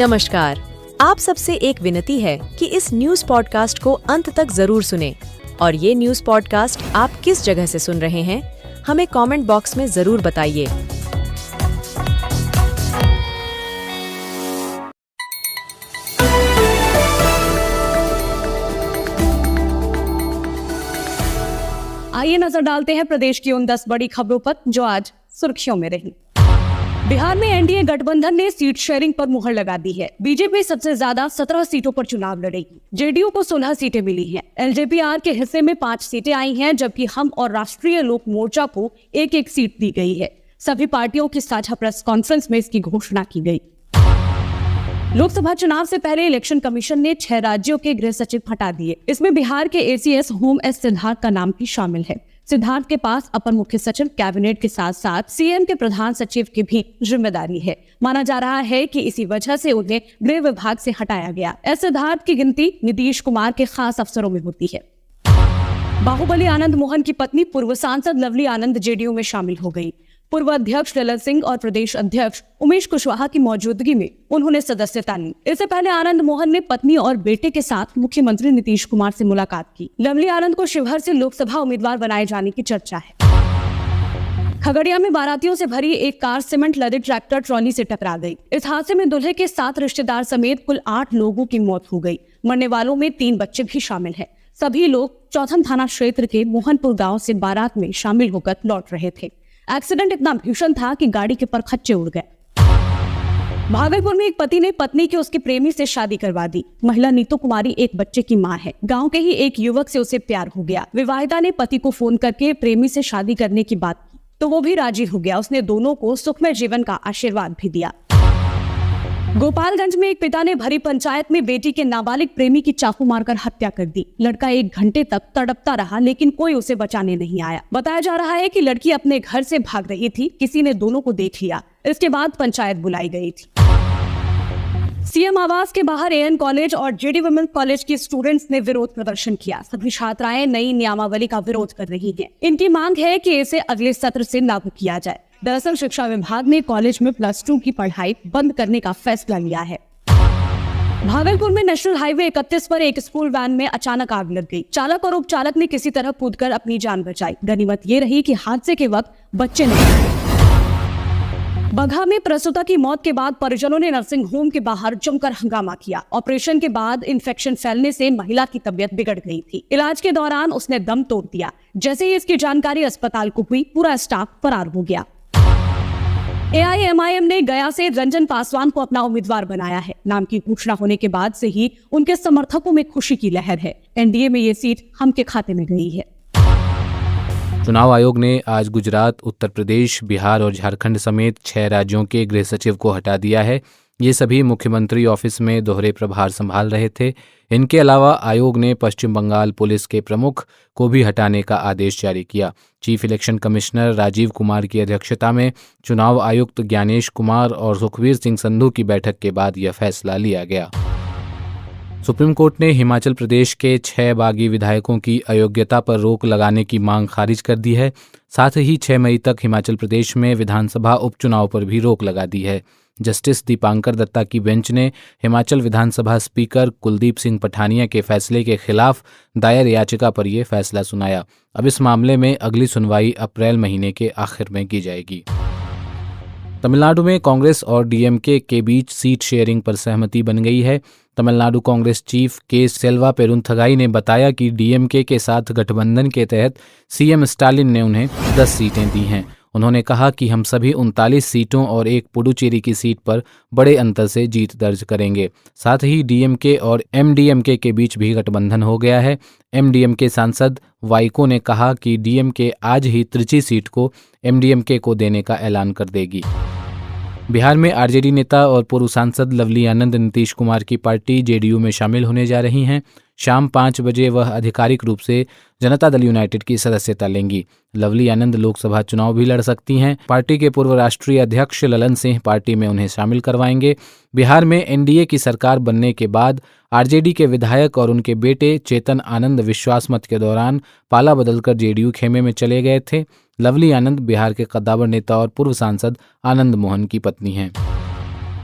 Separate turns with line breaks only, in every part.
नमस्कार। आप सबसे एक विनती है कि इस न्यूज पॉडकास्ट को अंत तक जरूर सुनें और ये न्यूज पॉडकास्ट आप किस जगह से सुन रहे हैं, हमें कमेंट बॉक्स में जरूर बताइए।
आइए नजर डालते हैं प्रदेश की उन 10 बड़ी खबरों पर जो आज सुर्खियों में रही। बिहार में एनडीए गठबंधन ने सीट शेयरिंग पर मुहर लगा दी है। बीजेपी सबसे ज्यादा 17 सीटों पर चुनाव लड़ेगी। जेडीयू को 16 सीटें मिली हैं। एलजेपी-आर के हिस्से में 5 सीटें आई हैं, जबकि हम और राष्ट्रीय लोक मोर्चा को एक सीट दी गई है। सभी पार्टियों की साझा प्रेस कॉन्फ्रेंस में इसकी घोषणा की गई। लोकसभा चुनाव से पहले इलेक्शन कमीशन ने 6 राज्यों के गृह सचिव हटा दिए। इसमें बिहार के एसीएस होम एस सिद्धार्थ का नाम भी शामिल है। सिद्धार्थ के पास अपर मुख्य सचिव कैबिनेट के साथ साथ सीएम के प्रधान सचिव की भी जिम्मेदारी है। माना जा रहा है कि इसी वजह से उन्हें गृह विभाग से हटाया गया। एस सिद्धार्थ की गिनती नीतीश कुमार के खास अफसरों में होती है। बाहुबली आनंद मोहन की पत्नी पूर्व सांसद लवली आनंद जेडीयू में शामिल हो गई। पूर्व अध्यक्ष ललन सिंह और प्रदेश अध्यक्ष उमेश कुशवाहा की मौजूदगी में उन्होंने सदस्यता ली। इससे पहले आनंद मोहन ने पत्नी और बेटे के साथ मुख्यमंत्री नीतीश कुमार से मुलाकात की। लवली आनंद को शिवहर से लोकसभा उम्मीदवार बनाए जाने की चर्चा है। खगड़िया में बारातियों से भरी एक कार सीमेंट लदे ट्रैक्टर ट्रॉली से टकरा गई। इस हादसे में दूल्हे के 7 रिश्तेदार समेत कुल 8 लोगों की मौत हो गई। मरने वालों में 3 बच्चे भी शामिल हैं। सभी लोग चौथम थाना क्षेत्र के मोहनपुर गाँव से बारात में शामिल होकर लौट रहे थे। एक्सीडेंट इतना भीषण था कि गाड़ी के परखच्चे उड़ गए। भागलपुर में एक पति ने पत्नी के उसके प्रेमी से शादी करवा दी। महिला नीतू कुमारी एक बच्चे की मां है। गांव के ही एक युवक से उसे प्यार हो गया। विवाहिता ने पति को फोन करके प्रेमी से शादी करने की बात की तो वो भी राजी हो गया। उसने दोनों को सुखमय जीवन का आशीर्वाद भी दिया। गोपालगंज में एक पिता ने भरी पंचायत में बेटी के नाबालिग प्रेमी की चाकू मारकर हत्या कर दी। लड़का 1 घंटे तक तड़पता रहा, लेकिन कोई उसे बचाने नहीं आया। बताया जा रहा है कि लड़की अपने घर से भाग रही थी। किसी ने दोनों को देख लिया। इसके बाद पंचायत बुलाई गई थी। सीएम आवास के बाहर एएन कॉलेज और जेडी वुमेन्स कॉलेज के स्टूडेंट्स ने विरोध प्रदर्शन किया। सभी छात्राएं नई नियमावली का विरोध कर रही हैं। इनकी मांग है कि इसे अगले सत्र से लागू किया जाए। दरअसल शिक्षा विभाग ने कॉलेज में +2 की पढ़ाई बंद करने का फैसला लिया है। भागलपुर में नेशनल हाईवे 31 पर एक स्कूल वैन में अचानक आग लग गई। चालक और उपचालक ने किसी तरह कूदकर अपनी जान बचाई। गनीमत ये रही कि हादसे के वक्त बच्चे नहीं। बगहा में प्रसूता की मौत के बाद परिजनों ने नर्सिंग होम के बाहर जमकर हंगामा किया। ऑपरेशन के बाद इन्फेक्शन फैलने से महिला की तबीयत बिगड़ गई थी। इलाज के दौरान उसने दम तोड़ दिया। जैसे ही इसकी जानकारी अस्पताल को हुई, पूरा स्टाफ फरार हो गया। एआईएमआईएम ने गया से रंजन पासवान को अपना उम्मीदवार बनाया है। नाम की घोषणा होने के बाद से ही उनके समर्थकों में खुशी की लहर है। एनडीए में ये सीट हम के खाते में गई है।
चुनाव आयोग ने आज गुजरात, उत्तर प्रदेश, बिहार और झारखंड समेत 6 राज्यों के गृह सचिव को हटा दिया है। ये सभी मुख्यमंत्री ऑफिस में दोहरे प्रभार संभाल रहे थे। इनके अलावा आयोग ने पश्चिम बंगाल पुलिस के प्रमुख को भी हटाने का आदेश जारी किया। Chief election commissioner Rajiv Kumar की अध्यक्षता में चुनाव आयुक्त ज्ञानेश कुमार और सुखबीर सिंह संधू की बैठक के बाद यह फैसला लिया गया। सुप्रीम कोर्ट ने हिमाचल प्रदेश के 6 बागी विधायकों की अयोग्यता पर रोक लगाने की मांग खारिज कर दी है। साथ ही 6 मई तक हिमाचल प्रदेश में विधानसभा उपचुनाव पर भी रोक लगा दी है। जस्टिस दीपांकर दत्ता की बेंच ने हिमाचल विधानसभा स्पीकर कुलदीप सिंह पठानिया के फैसले के खिलाफ दायर याचिका पर यह फैसला सुनाया। अब इस मामले में अगली सुनवाई अप्रैल महीने के आखिर में की जाएगी। तमिलनाडु में कांग्रेस और डीएमके के बीच सीट शेयरिंग पर सहमति बन गई है। तमिलनाडु कांग्रेस चीफ के सेल्वा पेरुंथगाई ने बताया कि डीएमके के साथ गठबंधन के तहत सीएम स्टालिन ने उन्हें 10 सीटें दी हैं। उन्होंने कहा कि हम सभी 39 सीटों और एक पुडुचेरी की सीट पर बड़े अंतर से जीत दर्ज करेंगे। साथ ही डीएमके और एमडीएमके के बीच भी गठबंधन हो गया है। एमडीएमके सांसद वाइको ने कहा कि डीएमके आज ही त्रिची सीट को एमडीएमके को देने का ऐलान कर देगी। बिहार में आरजेडी नेता और पूर्व सांसद लवली आनंद नीतीश कुमार की पार्टी जेडीयू में शामिल होने जा रही हैं। शाम 5 बजे वह आधिकारिक रूप से जनता दल यूनाइटेड की सदस्यता लेंगी। लवली आनंद लोकसभा चुनाव भी लड़ सकती हैं। पार्टी के पूर्व राष्ट्रीय अध्यक्ष ललन सिंह पार्टी में उन्हें शामिल करवाएंगे। बिहार में एनडीए की सरकार बनने के बाद आरजेडी के विधायक और उनके बेटे चेतन आनंद विश्वास मत के दौरान पाला बदलकर जेडीयू खेमे में चले गए थे। लवली आनंद बिहार के कद्दावर नेता और पूर्व सांसद आनंद मोहन की पत्नी हैं।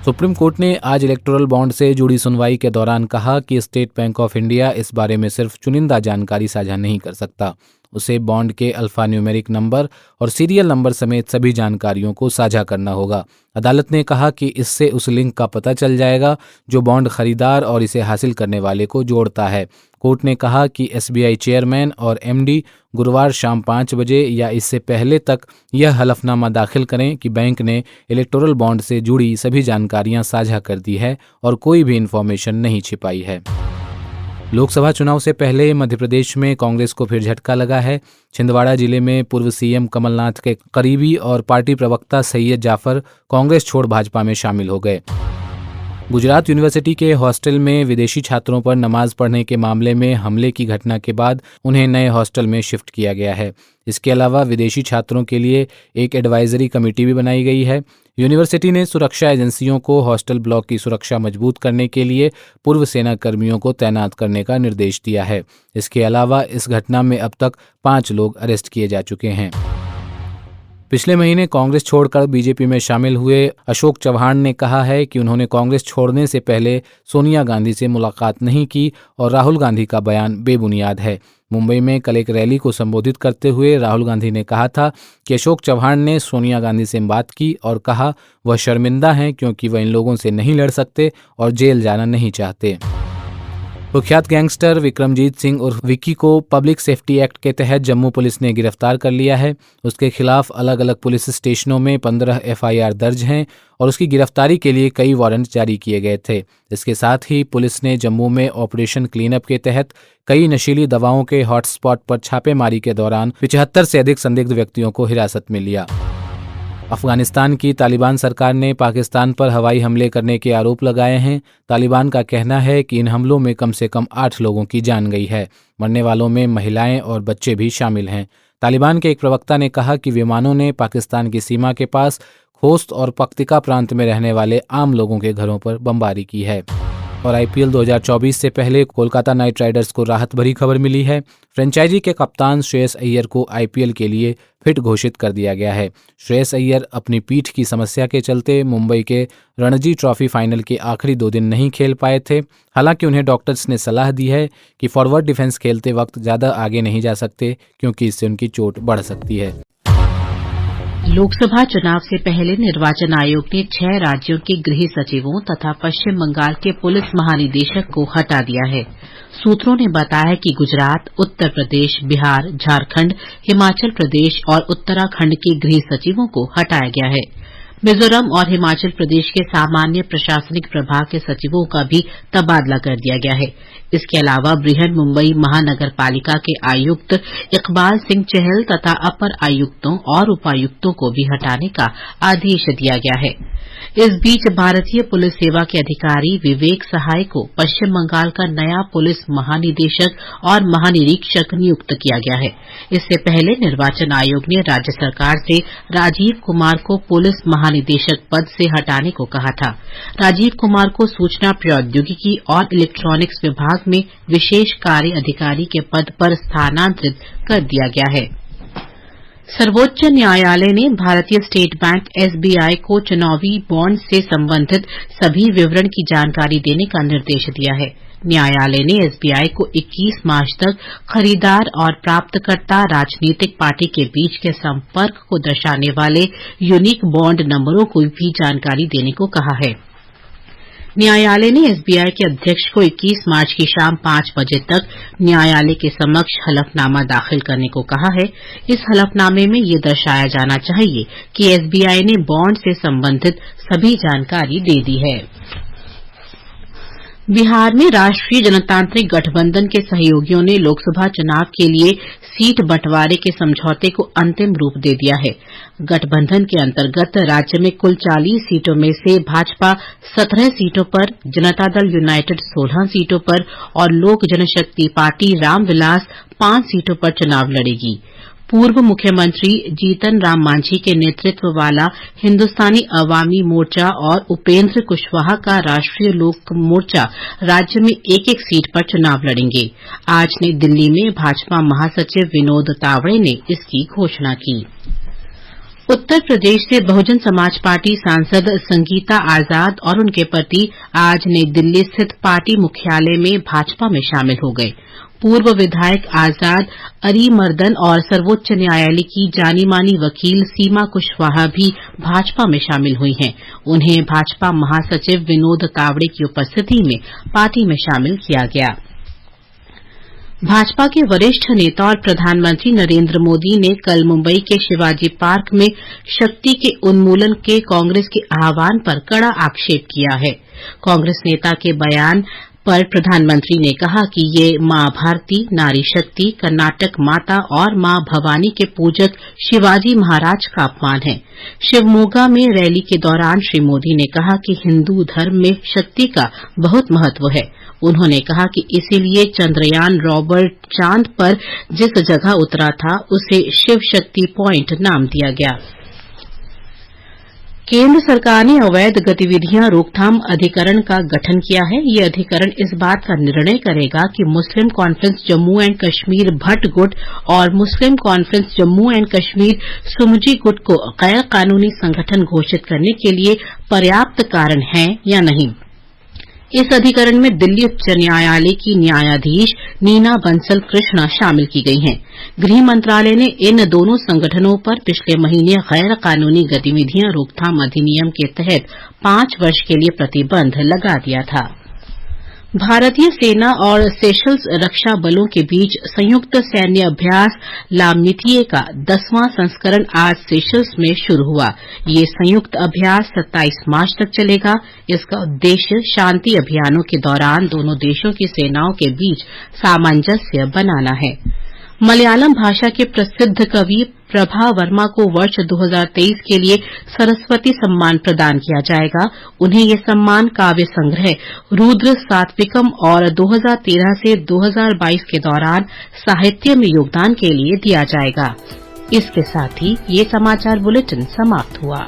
सुप्रीम कोर्ट ने आज इलेक्टोरल बॉन्ड से जुड़ी सुनवाई के दौरान कहा कि स्टेट बैंक ऑफ इंडिया इस बारे में सिर्फ चुनिंदा जानकारी साझा नहीं कर सकता, उसे बॉन्ड के अल्फान्यूमेरिक नंबर और सीरियल नंबर समेत सभी जानकारियों को साझा करना होगा। अदालत ने कहा कि इससे उस लिंक का पता चल जाएगा जो बॉन्ड खरीदार और इसे हासिल करने वाले को जोड़ता है। कोर्ट ने कहा कि एसबीआई चेयरमैन और एमडी गुरुवार शाम 5 बजे या इससे पहले तक यह हलफनामा दाखिल करें कि बैंक ने इलेक्टोरल बॉन्ड से जुड़ी सभी जानकारियां साझा कर दी है और कोई भी इन्फॉर्मेशन नहीं छिपाई है। लोकसभा चुनाव से पहले मध्य प्रदेश में कांग्रेस को फिर झटका लगा है। छिंदवाड़ा जिले में पूर्व सीएम कमलनाथ के करीबी और पार्टी प्रवक्ता सैयद जाफर कांग्रेस छोड़ भाजपा में शामिल हो गए। गुजरात यूनिवर्सिटी के हॉस्टल में विदेशी छात्रों पर नमाज पढ़ने के मामले में हमले की घटना के बाद उन्हें नए हॉस्टल में शिफ्ट किया गया है। इसके अलावा विदेशी छात्रों के लिए एक एडवाइजरी कमेटी भी बनाई गई है। यूनिवर्सिटी ने सुरक्षा एजेंसियों को हॉस्टल ब्लॉक की सुरक्षा मजबूत करने के लिए पूर्व सेना कर्मियों को तैनात करने का निर्देश दिया है। इसके अलावा इस घटना में अब तक 5 लोग अरेस्ट किए जा चुके हैं। पिछले महीने कांग्रेस छोड़कर बीजेपी में शामिल हुए अशोक चव्हाण ने कहा है कि उन्होंने कांग्रेस छोड़ने से पहले सोनिया गांधी से मुलाकात नहीं की और राहुल गांधी का बयान बेबुनियाद है। मुंबई में कल एक रैली को संबोधित करते हुए राहुल गांधी ने कहा था कि अशोक चव्हाण ने सोनिया गांधी से बात की और कहा वह शर्मिंदा हैं क्योंकि वह इन लोगों से नहीं लड़ सकते और जेल जाना नहीं चाहते। कुख्यात गैंगस्टर विक्रमजीत सिंह उर्फ विक्की को पब्लिक सेफ्टी एक्ट के तहत जम्मू पुलिस ने गिरफ्तार कर लिया है। उसके खिलाफ अलग अलग पुलिस स्टेशनों में 15 एफआईआर दर्ज हैं और उसकी गिरफ्तारी के लिए कई वारंट जारी किए गए थे। इसके साथ ही पुलिस ने जम्मू में ऑपरेशन क्लीनअप के तहत कई नशीली दवाओं के हॉटस्पॉट पर छापेमारी के दौरान 75 से अधिक संदिग्ध व्यक्तियों को हिरासत में लिया। अफगानिस्तान की तालिबान सरकार ने पाकिस्तान पर हवाई हमले करने के आरोप लगाए हैं। तालिबान का कहना है कि इन हमलों में कम से कम 8 लोगों की जान गई है। मरने वालों में महिलाएं और बच्चे भी शामिल हैं। तालिबान के एक प्रवक्ता ने कहा कि विमानों ने पाकिस्तान की सीमा के पास खोस्त और पख्तिका प्रांत में रहने वाले आम लोगों के घरों पर बमबारी की है। और आईपीएल 2024 से पहले कोलकाता नाइट राइडर्स को राहत भरी खबर मिली है। फ्रेंचाइजी के कप्तान श्रेयस अय्यर को आईपीएल के लिए फिट घोषित कर दिया गया है। श्रेयस अय्यर अपनी पीठ की समस्या के चलते मुंबई के रणजी ट्रॉफी फाइनल के आखिरी 2 दिन नहीं खेल पाए थे। हालांकि उन्हें डॉक्टर्स ने सलाह दी है कि फॉरवर्ड डिफेंस खेलते वक्त ज़्यादा आगे नहीं जा सकते क्योंकि इससे उनकी चोट बढ़ सकती है।
लोकसभा चुनाव से पहले निर्वाचन आयोग ने 6 राज्यों के गृह सचिवों तथा पश्चिम बंगाल के पुलिस महानिदेशक को हटा दिया है। सूत्रों ने बताया कि गुजरात, उत्तर प्रदेश, बिहार, झारखंड, हिमाचल प्रदेश और उत्तराखंड के गृह सचिवों को हटाया गया है। मिजोरम और हिमाचल प्रदेश के सामान्य प्रशासनिक प्रभाग के सचिवों का भी तबादला कर दिया गया है। इसके अलावा बृहन मुंबई महानगर पालिका के आयुक्त इकबाल सिंह चहल तथा अपर आयुक्तों और उपायुक्तों को भी हटाने का आदेश दिया गया है। इस बीच भारतीय पुलिस सेवा के अधिकारी विवेक सहाय को पश्चिम बंगाल का नया पुलिस महानिदेशक और महानिरीक्षक नियुक्त किया गया है। इससे पहले निर्वाचन आयोग ने राज्य सरकार से राजीव कुमार को पुलिस महानिदेशक पद से हटाने को कहा था। राजीव कुमार को सूचना प्रौद्योगिकी और इलेक्ट्रॉनिक्स विभाग में विशेष कार्य अधिकारी के पद पर स्थानांतरित कर दिया गया है। सर्वोच्च न्यायालय ने भारतीय स्टेट बैंक एसबीआई को चुनावी बॉन्ड से संबंधित सभी विवरण की जानकारी देने का निर्देश दिया है। न्यायालय ने एसबीआई को 21 मार्च तक खरीदार और प्राप्तकर्ता राजनीतिक पार्टी के बीच के संपर्क को दर्शाने वाले यूनिक बॉन्ड नंबरों को भी जानकारी देने को कहा है। न्यायालय ने एसबीआई के अध्यक्ष को 21 मार्च की शाम 5 बजे तक न्यायालय के समक्ष हलफनामा दाखिल करने को कहा है। इस हलफनामे में ये दर्शाया जाना चाहिए कि एसबीआई ने बॉन्ड से संबंधित सभी जानकारी दे दी है। बिहार में राष्ट्रीय जनतांत्रिक गठबंधन के सहयोगियों ने लोकसभा चुनाव के लिए सीट बंटवारे के समझौते को अंतिम रूप दे दिया है। गठबंधन के अंतर्गत राज्य में कुल 40 सीटों में से भाजपा 17 सीटों पर, जनता दल यूनाइटेड 16 सीटों पर और लोक जनशक्ति पार्टी रामविलास 5 सीटों पर चुनाव लड़ेगी। पूर्व मुख्यमंत्री जीतन राम मांझी के नेतृत्व वाला हिन्दुस्तानी अवामी मोर्चा और उपेंद्र कुशवाहा का राष्ट्रीय लोक मोर्चा राज्य में एक-एक सीट पर चुनाव लड़ेंगे। आज नई दिल्ली में भाजपा महासचिव विनोद तावड़े ने इसकी घोषणा की। उत्तर प्रदेश से बहुजन समाज पार्टी सांसद संगीता आजाद और उनके पति आज नई दिल्ली स्थित पार्टी मुख्यालय में भाजपा में शामिल हो गए। पूर्व विधायक आजाद अरीमर्दन और सर्वोच्च न्यायालय की जानी मानी वकील सीमा कुशवाहा भी भाजपा में शामिल हुई हैं। उन्हें भाजपा महासचिव विनोद तावड़े की उपस्थिति में पार्टी में शामिल किया गया। भाजपा के वरिष्ठ नेता और प्रधानमंत्री नरेंद्र मोदी ने कल मुंबई के शिवाजी पार्क में शक्ति के उन्मूलन के कांग्रेस के आह्वान पर कड़ा आक्षेप किया है। कांग्रेस नेता के बयान पर प्रधानमंत्री ने कहा कि ये मां भारती, नारी शक्ति, कर्नाटक माता और मां भवानी के पूजक शिवाजी महाराज का अपमान है। शिवमोगा में रैली के दौरान श्री मोदी ने कहा कि हिंदू धर्म में शक्ति का बहुत महत्व है। उन्होंने कहा कि इसीलिए चंद्रयान रोवर चांद पर जिस जगह उतरा था उसे शिव शक्ति पॉइंट नाम दिया गया। केंद्र सरकार ने अवैध गतिविधियां रोकथाम अधिकरण का गठन किया है। ये अधिकरण इस बात का निर्णय करेगा कि मुस्लिम कॉन्फ्रेंस जम्मू एंड कश्मीर भट्ट गुट और मुस्लिम कॉन्फ्रेंस जम्मू एंड कश्मीर सुमजी गुट को गैर कानूनी संगठन घोषित करने के लिए पर्याप्त कारण है या नहीं। इस अधिकरण में दिल्ली उच्च न्यायालय की न्यायाधीश नीना बंसल कृष्णा शामिल की गई हैं। गृह मंत्रालय ने इन दोनों संगठनों पर पिछले महीने गैर कानूनी गतिविधियां रोकथाम अधिनियम के तहत 5 वर्ष के लिए प्रतिबंध लगा दिया था। भारतीय सेना और सेशल्स रक्षा बलों के बीच संयुक्त सैन्य अभ्यास लामनिथिए का 10वां संस्करण आज सेशल्स में शुरू हुआ। ये संयुक्त अभ्यास 27 मार्च तक चलेगा। इसका उद्देश्य शांति अभियानों के दौरान दोनों देशों की सेनाओं के बीच सामंजस्य बनाना है। मलयालम भाषा के प्रसिद्ध कवि प्रभा वर्मा को वर्ष 2023 के लिए सरस्वती सम्मान प्रदान किया जाएगा। उन्हें ये सम्मान काव्य संग्रह रुद्र सात्विकम और 2013 से 2022 के दौरान साहित्य में योगदान के लिए दिया जाएगा। इसके साथ ही ये समाचार बुलेटिन समाप्त हुआ।